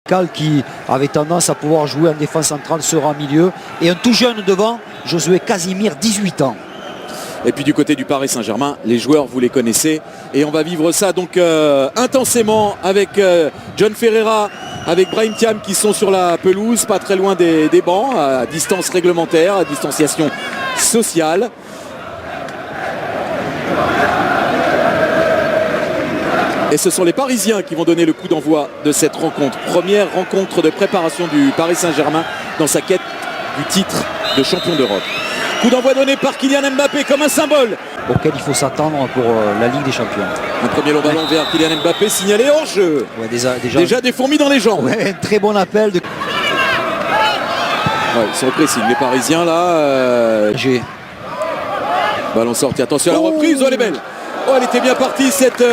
Cal qui avait tendance à pouvoir jouer en défense centrale sera en milieu. Et un tout jeune devant, Josué Casimir, 18 ans. Et puis du côté du Paris Saint-Germain, les joueurs, vous les connaissez. Et on va vivre ça donc intensément avec John Ferreira, avec Brahim Thiam qui sont sur la pelouse, pas très loin des bancs, à distance réglementaire, à distanciation sociale. Et ce sont les Parisiens qui vont donner le coup d'envoi de cette rencontre. Première rencontre de préparation du Paris Saint-Germain dans sa quête du titre de champion d'Europe. Coup d'envoi donné par Kylian Mbappé comme un symbole auquel il faut s'attendre pour la Ligue des Champions. Un premier long ballon vers Kylian Mbappé signalé hors jeu. Ouais, déjà des fourmis dans les jambes. Ouais, un très bon appel. Ouais, ils sont au pressing. Les Parisiens là. Ballon sorti. Attention à la reprise. Oh, elle est belle. Oh, elle était bien partie cette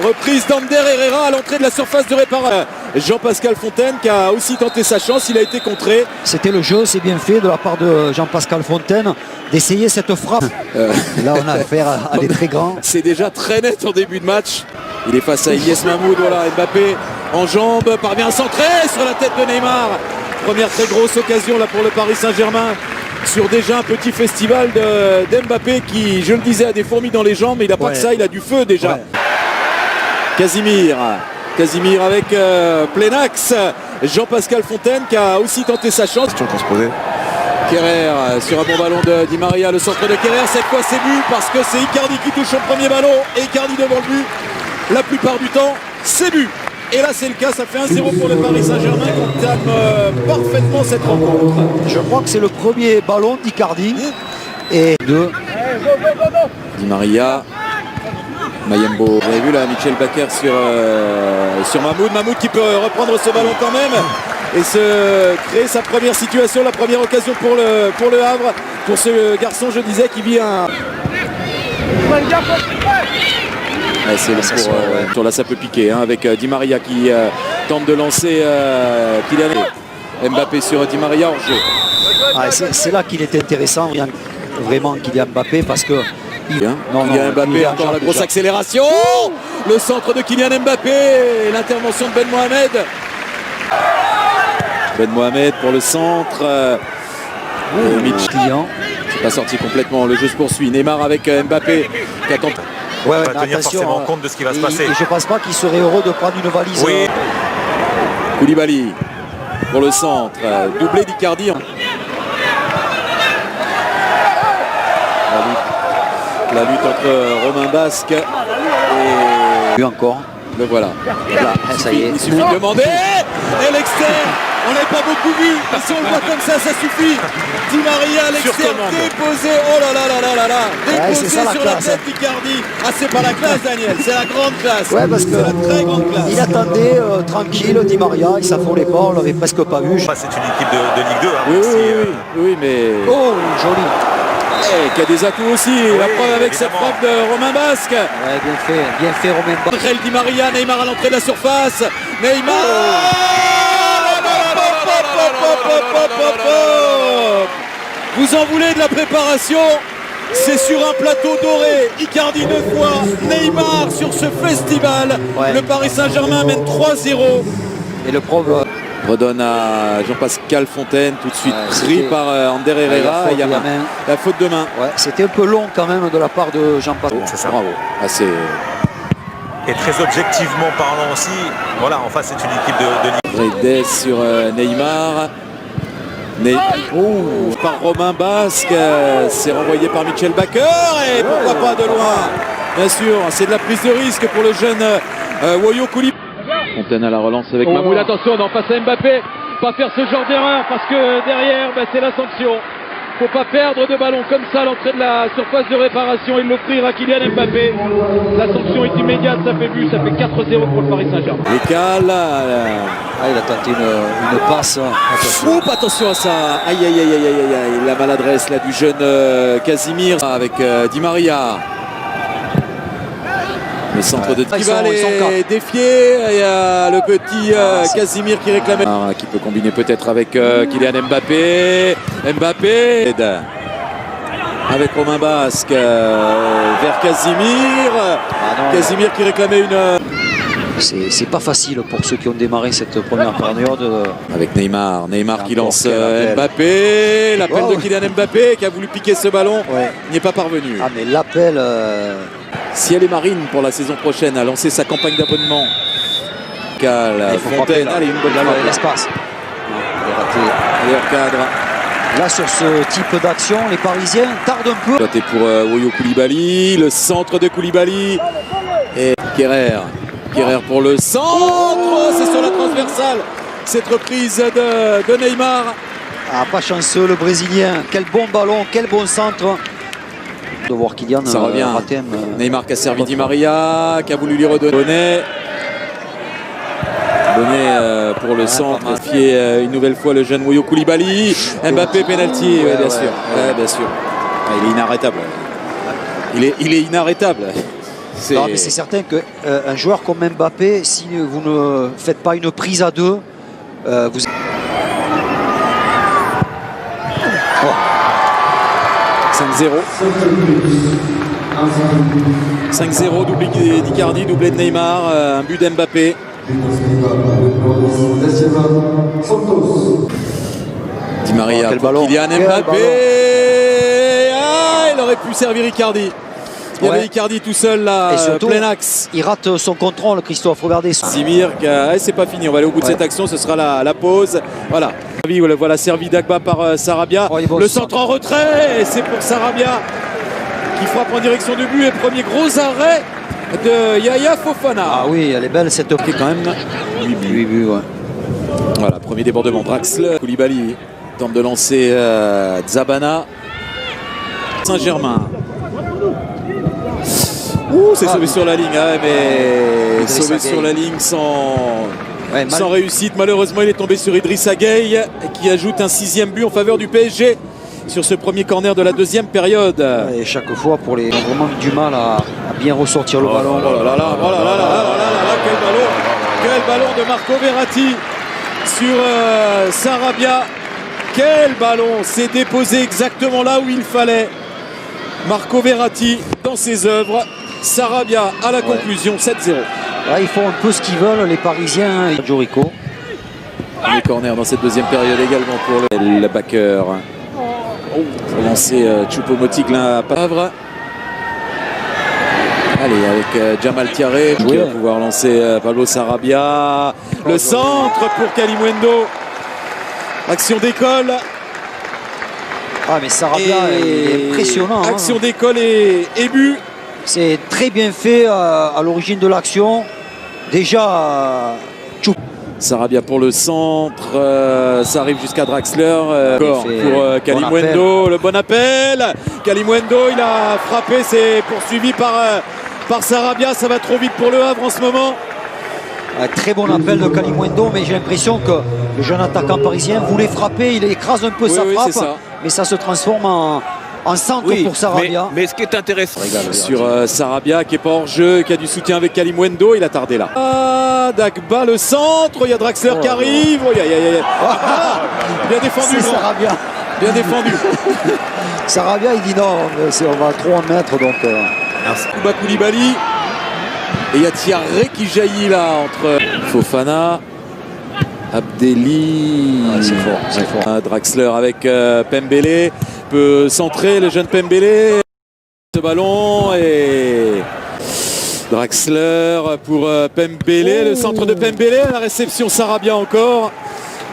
reprise d'Ander Herrera à l'entrée de la surface de réparation. Jean-Pascal Fontaine qui a aussi tenté sa chance, il a été contré. C'était le jeu, c'est bien fait de la part de Jean-Pascal Fontaine d'essayer cette frappe. Là on a affaire à des très grands. C'est déjà très net en début de match. Il est face à Ilyes Mahmoud, voilà, Mbappé en jambes, parvient à centrer sur la tête de Neymar. Première très grosse occasion là pour le Paris Saint-Germain. Sur déjà un petit festival d'Mbappé qui, je le disais, a des fourmis dans les jambes, mais il n'a pas que ça, il a du feu déjà. Ouais. Casimir avec plein axe. Jean-Pascal Fontaine qui a aussi tenté sa chance. Kerrer sur un bon ballon de Di Maria, le centre de Kerrer, cette fois c'est but parce que c'est Icardi qui touche son premier ballon et Icardi devant le but. La plupart du temps, c'est but. Et là c'est le cas, ça fait 1-0 pour le Paris Saint-Germain qui entame parfaitement cette rencontre. Je crois que c'est le premier ballon d'Icardi. Et deux. Di Maria. Mayembo. Vous avez vu là Michel Baker sur Mahmoud. Mahmoud qui peut reprendre ce ballon quand même. Et se créer sa première situation, la première occasion pour le Havre. Pour ce garçon, je disais, qui vit un... c'est là ça peut piquer hein, avec Di Maria qui tente de lancer Kylian Mbappé sur Di Maria hors jeu. C'est là qu'il est intéressant vraiment Kylian Mbappé parce que Kylian Mbappé encore la grosse accélération. Le centre de Kylian Mbappé, l'intervention de Ben Mohamed. Ben Mohamed pour le centre. Client. C'est pas sorti complètement, le jeu se poursuit. Neymar avec Mbappé qui attend. Ouais, on va tenir forcément compte de ce qui va se passer. Et je pense pas qu'il serait heureux de prendre une valise. Oui. Koulibaly pour le centre, doublé d'Icardi. La lutte entre Romain Basque et... encore. Le voilà. Là, ça y est. Il suffit de demander. Et l'externe, on n'a pas beaucoup vu. Mais si on le voit comme ça suffit. Di Maria à l'externe, déposé. Oh là là là là là là. Déposé sur la tête d'Icardi. Ah, c'est pas la classe, Daniel. C'est la grande classe. Ouais, parce que c'est la très grande classe. Il attendait tranquille, Di Maria. Il s'affolait pas. On l'avait presque pas vu. Enfin, c'est une équipe de Ligue 2. Hein, oui, mais... Oh, joli. Qui a des atouts aussi, la preuve avec cette frappe de Romain Basque. Ouais, bien fait Romain Basque. Di Maria, Neymar à l'entrée de la surface. Neymar. Vous en voulez de la préparation? C'est sur un plateau doré. Icardi 2 fois, Neymar sur ce festival. Ouais. Le Paris Saint-Germain mène 3-0. Et le prof redonne à Jean-Pascal Fontaine, tout de suite pris par Ander Herrera. Il y a la faute de main. Ouais, c'était un peu long quand même de la part de Jean-Pascal. C'est ça. Bravo. Et très objectivement parlant aussi, voilà, en face c'est une équipe de Ligue. Redes sur Neymar. Par Romain Basque, c'est renvoyé par Michel Baker et pourquoi pas de loin. Bien sûr, c'est de la prise de risque pour le jeune Woyo Koulibaly. Fontaine à la relance avec Mahmoud. Attention, non, face à Mbappé. Pas faire ce genre d'erreur parce que derrière, c'est la sanction. Faut pas perdre de ballon comme ça à l'entrée de la surface de réparation et l'offrir à Kylian Mbappé. La sanction est immédiate, ça fait but, ça fait 4-0 pour le Paris Saint-Germain. Il a tenté une passe. Attention à ça. Aïe, la maladresse là du jeune Casimir avec Di Maria. Le centre de Dival est défié. Il y a le petit Casimir qui réclamait. Qui peut combiner peut-être avec Kylian Mbappé. Avec Romain Basque vers Casimir. Casimir qui réclamait une... C'est pas facile pour ceux qui ont démarré cette première période. Avec Neymar qui lance appel. Mbappé, l'appel Wow. de Kylian Mbappé qui a voulu piquer ce ballon, Ouais. n'y est pas parvenu. Ah mais l'appel... Si elle est marine pour la saison prochaine, a lancé sa campagne d'abonnement. il faut frapper, Fontaine, là. allez, une bonne Là, frappe. l'espace. Il est raté. Allez, hors cadre. Là, sur ce type d'action, les Parisiens tardent un peu. Doté pour Woyo Koulibaly, le centre de Koulibaly. Et Kerrer pour le centre, c'est sur la transversale. Cette reprise de Neymar. Ah, pas chanceux le Brésilien. Quel bon ballon, quel bon centre. De voir Kylian Ça revient. rater Neymar qui a servi Di Maria, qui a voulu lui redonner. Bonnet pour le centre, une nouvelle fois le jeune Woyo Koulibaly. Mbappé, penalty, Ouais, bien ouais, sûr. ouais. Ouais, bien sûr. Ah, il est inarrêtable. Il est inarrêtable. Non, mais c'est certain qu'un joueur comme Mbappé, si vous ne faites pas une prise à deux, vous... 5-0, doublé d'Icardi, doublé de Neymar, un but d'Mbappé. Di Maria, quel pour ballon, Kylian quel Mbappé. ballon. Ah, il aurait pu servir Icardi. Il y avait Icardi tout seul là, Et surtout, plein axe. il rate son contrôle, Christophe. Regardez. Simir, c'est pas fini, on va aller au bout de cette action, ce sera la pause. Voilà. Voilà servi d'Agba par Sarabia. Le centre en retrait, et c'est pour Sarabia qui frappe en direction de but. Et premier gros arrêt de Yaya Fofana. Ah oui, elle est belle cette Qui est quand même 8 buts. ouais. Voilà, premier débordement. Draxler, Koulibaly tente de lancer Zabana. Saint-Germain. C'est sauvé sur la ligne, mais sauvé sur la ligne sans réussite. Malheureusement, il est tombé sur Idrissa Gueye qui ajoute un 6e but en faveur du PSG sur ce premier corner de la deuxième période. Et chaque fois, pour les, ils ont vraiment eu du mal à bien ressortir le ballon. Quel ballon de Marco Verratti sur Sarabia. Quel ballon, c'est déposé exactement là où il fallait. Marco Verratti dans ses œuvres. Sarabia à la conclusion, 7-0. Là, ils font un peu ce qu'ils veulent, les Parisiens. Jorico. Les corners dans cette deuxième période également pour le backer. Pour lancer Choupo-Moting à Pavre. Allez, avec Jamal Thiaré qui va pouvoir lancer Pablo Sarabia. Le centre pour Kalimuendo. Action d'école. Ah, mais Sarabia est impressionnant. Action d'école et but. C'est très bien fait à l'origine de l'action. Déjà, Sarabia pour le centre, ça arrive jusqu'à Draxler pour Kalimuendo, le bon appel. Kalimuendo, il a frappé, c'est poursuivi par Sarabia, ça va trop vite pour le Havre en ce moment. Un très bon appel de Kalimuendo, mais j'ai l'impression que le jeune attaquant parisien voulait frapper, il écrase un peu sa frappe, mais ça se transforme en centre pour Sarabia. Mais ce qui est intéressant sur Sarabia qui n'est pas hors jeu, qui a du soutien avec Kalimuendo, il a tardé là. Dagba le centre, il y a Draxler qui arrive. Bien défendu, Sarabia. Bien défendu. Sarabia il dit non, on va trop en mettre donc. Kuba Koulibaly. Et il y a Thiaré qui jaillit là entre Fofana, Abdelli. C'est fort. Draxler avec Pembele. Peut centrer le jeune Pembele. Ce ballon et Draxler pour Pembele. Le centre de Pembele. La réception Sarabia encore.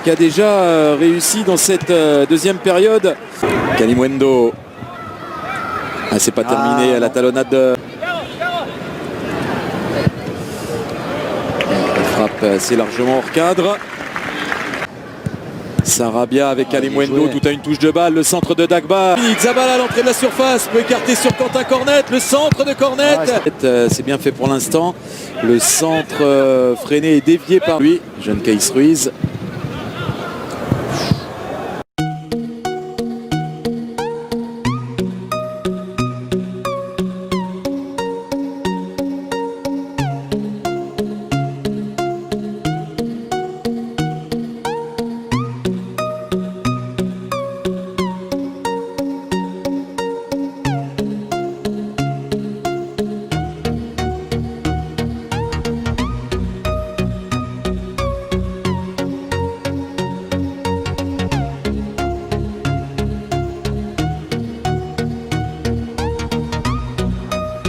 Qui a déjà réussi dans cette deuxième période. Kalimuendo. C'est pas terminé à la talonnade de... La frappe assez largement hors cadre. Sarabia avec Kalimuendo, tout à une touche de balle, le centre de Dagba. Zabala à l'entrée de la surface, peut écarter sur Quentin Cornet, le centre de Cornet. C'est bien fait pour l'instant. Le centre freiné et dévié par lui, jeune Keïs Ruiz.